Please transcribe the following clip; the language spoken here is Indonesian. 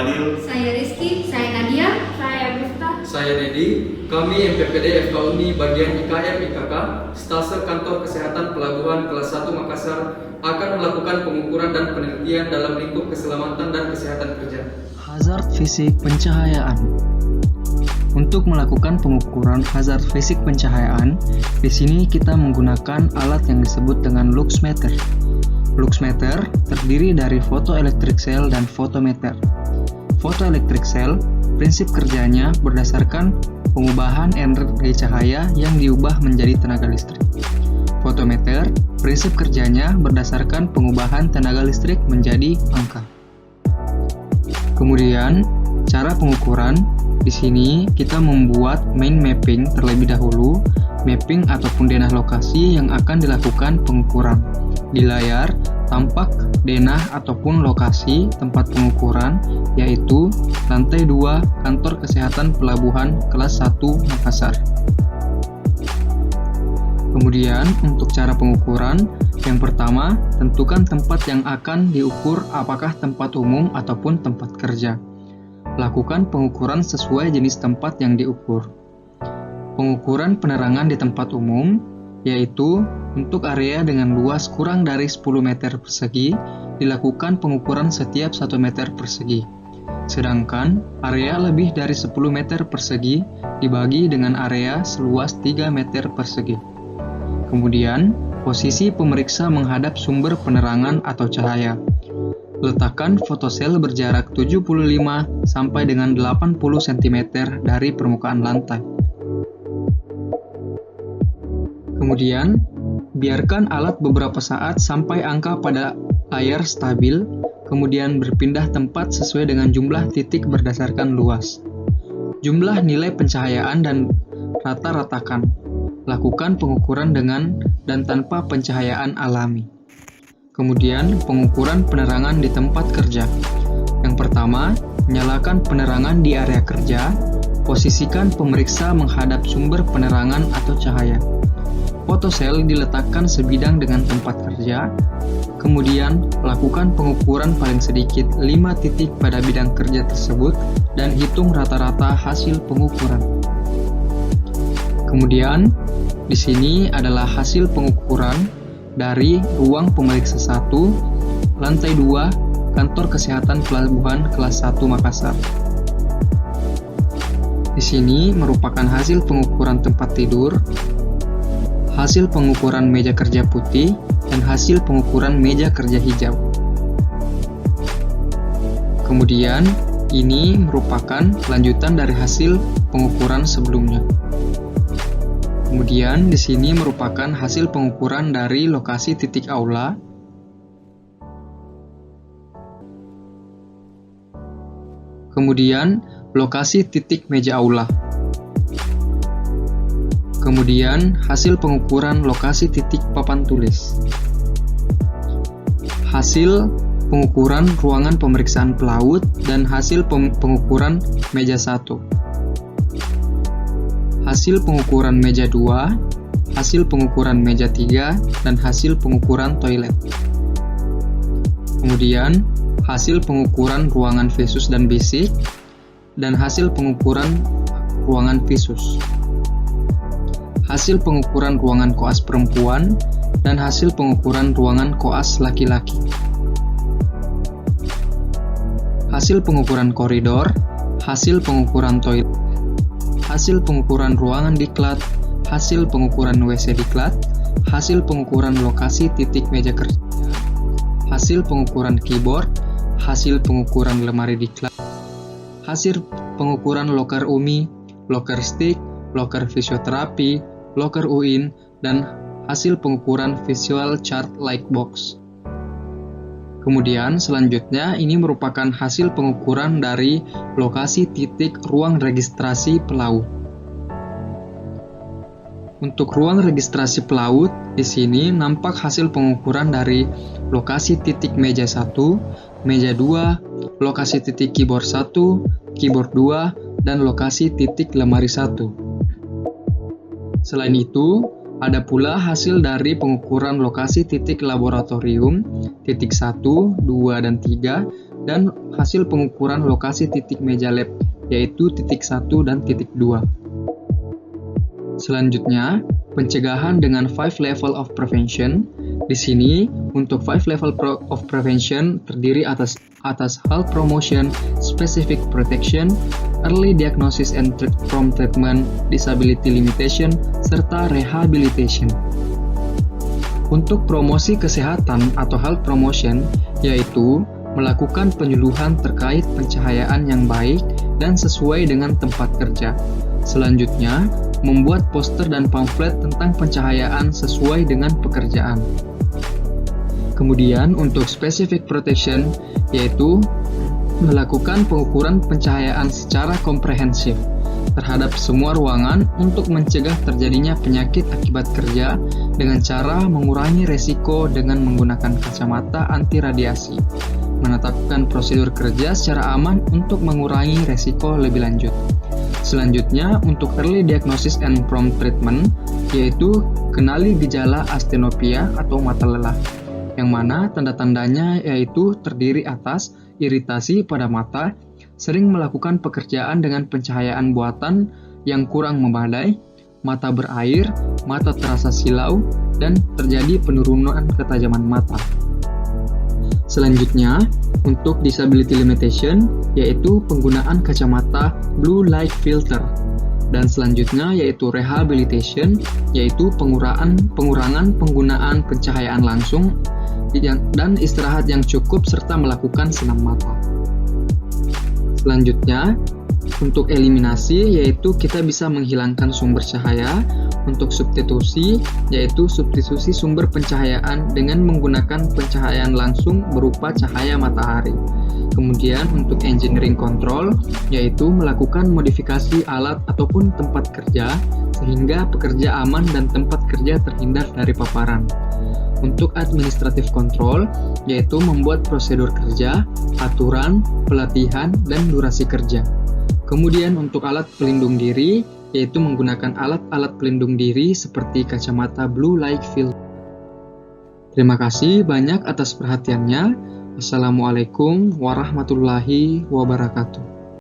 Fadil. Saya Rizky. Saya Nadia. Saya Miftah. Saya Dedi. Kami MPPD FKUNI bagian IKM IKK, Stase Kantor Kesehatan Pelabuhan kelas 1 Makassar akan melakukan pengukuran dan penelitian dalam lingkup keselamatan dan kesehatan kerja. Hazard fisik pencahayaan. Untuk melakukan pengukuran hazard fisik pencahayaan, di sini kita menggunakan alat yang disebut dengan luxmeter. Luxmeter terdiri dari photoelectric cell dan photometer. Photoelectric cell, prinsip kerjanya berdasarkan pengubahan energi cahaya yang diubah menjadi tenaga listrik. Photometer, prinsip kerjanya berdasarkan pengubahan tenaga listrik menjadi angka. Kemudian, cara pengukuran, di sini kita membuat mind mapping terlebih dahulu, mapping ataupun denah lokasi yang akan dilakukan pengukuran. Di layar, tampak denah ataupun lokasi tempat pengukuran, yaitu lantai 2 Kantor Kesehatan Pelabuhan kelas 1 Makassar. Kemudian, untuk cara pengukuran, yang pertama, tentukan tempat yang akan diukur apakah tempat umum ataupun tempat kerja. Lakukan pengukuran sesuai jenis tempat yang diukur. Pengukuran penerangan di tempat umum, yaitu untuk area dengan luas kurang dari 10 meter persegi, dilakukan pengukuran setiap 1 meter persegi. Sedangkan area lebih dari 10 meter persegi dibagi dengan area seluas 3 meter persegi. Kemudian, posisi pemeriksa menghadap sumber penerangan atau cahaya. Letakkan fotosel berjarak 75 sampai dengan 80 cm dari permukaan lantai. Kemudian, biarkan alat beberapa saat sampai angka pada layar stabil, kemudian berpindah tempat sesuai dengan jumlah titik berdasarkan luas. Jumlah nilai pencahayaan dan rata-ratakan. Lakukan pengukuran dengan dan tanpa pencahayaan alami. Kemudian, pengukuran penerangan di tempat kerja. Yang pertama, nyalakan penerangan di area kerja. Posisikan pemeriksa menghadap sumber penerangan atau cahaya. Fotosel diletakkan sebidang dengan tempat kerja. Kemudian, lakukan pengukuran paling sedikit 5 titik pada bidang kerja tersebut dan hitung rata-rata hasil pengukuran. Kemudian, di sini adalah hasil pengukuran dari ruang pemeriksa 1, lantai 2, Kantor Kesehatan Pelabuhan kelas 1 Makassar. Di sini merupakan hasil pengukuran tempat tidur, hasil pengukuran meja kerja putih, dan hasil pengukuran meja kerja hijau. Kemudian, ini merupakan lanjutan dari hasil pengukuran sebelumnya. Kemudian, di sini merupakan hasil pengukuran dari lokasi titik aula. Kemudian, lokasi titik meja aula. Kemudian, hasil pengukuran lokasi titik papan tulis. Hasil pengukuran ruangan pemeriksaan pelaut dan hasil pengukuran meja 1. Hasil pengukuran meja 2, hasil pengukuran meja 3, dan hasil pengukuran toilet. Kemudian, hasil pengukuran ruangan visus dan bisik, dan hasil pengukuran ruangan visus. Hasil pengukuran ruangan koas perempuan, dan hasil pengukuran ruangan koas laki-laki. Hasil pengukuran koridor, hasil pengukuran toilet, hasil pengukuran ruangan diklat, hasil pengukuran WC diklat, hasil pengukuran lokasi titik meja kerja, hasil pengukuran keyboard, hasil pengukuran lemari diklat, hasil pengukuran loker UMI, loker stick, loker fisioterapi, loker UIN, dan hasil pengukuran visual chart light box. Kemudian selanjutnya ini merupakan hasil pengukuran dari lokasi titik ruang registrasi pelaut. Untuk ruang registrasi pelaut, di sini nampak hasil pengukuran dari lokasi titik meja 1, meja 2, lokasi titik keyboard 1, keyboard 2, dan lokasi titik lemari 1. Selain itu, ada pula hasil dari pengukuran lokasi titik laboratorium, titik 1, 2, dan 3, dan hasil pengukuran lokasi titik meja lab, yaitu titik 1 dan titik 2. Selanjutnya, pencegahan dengan 5 level of prevention. Di sini, untuk 5 level of prevention terdiri atas health promotion, specific protection, early diagnosis and prompt treatment, disability limitation, serta rehabilitation. Untuk promosi kesehatan atau health promotion, yaitu melakukan penyuluhan terkait pencahayaan yang baik dan sesuai dengan tempat kerja. Selanjutnya, membuat poster dan pamflet tentang pencahayaan sesuai dengan pekerjaan. Kemudian, untuk specific protection, yaitu melakukan pengukuran pencahayaan secara komprehensif terhadap semua ruangan untuk mencegah terjadinya penyakit akibat kerja dengan cara mengurangi resiko dengan menggunakan kacamata anti radiasi, menetapkan prosedur kerja secara aman untuk mengurangi resiko lebih lanjut. Selanjutnya, untuk early diagnosis and prompt treatment, yaitu kenali gejala astenopia atau mata lelah, yang mana tanda-tandanya yaitu terdiri atas iritasi pada mata, sering melakukan pekerjaan dengan pencahayaan buatan yang kurang memadai, mata berair, mata terasa silau, dan terjadi penurunan ketajaman mata. Selanjutnya, untuk disability limitation, yaitu penggunaan kacamata blue light filter. Dan selanjutnya yaitu rehabilitation, yaitu pengurangan penggunaan pencahayaan langsung dan istirahat yang cukup serta melakukan senam mata. Selanjutnya, untuk eliminasi, yaitu kita bisa menghilangkan sumber cahaya. Untuk substitusi, yaitu substitusi sumber pencahayaan dengan menggunakan pencahayaan langsung berupa cahaya matahari. Kemudian untuk engineering control, yaitu melakukan modifikasi alat ataupun tempat kerja sehingga pekerja aman dan tempat kerja terhindar dari paparan. Untuk administrative control, yaitu membuat prosedur kerja, aturan, pelatihan, dan durasi kerja. Kemudian untuk alat pelindung diri, yaitu menggunakan alat-alat pelindung diri seperti kacamata blue light filter. Terima kasih banyak atas perhatiannya. Wassalamualaikum warahmatullahi wabarakatuh.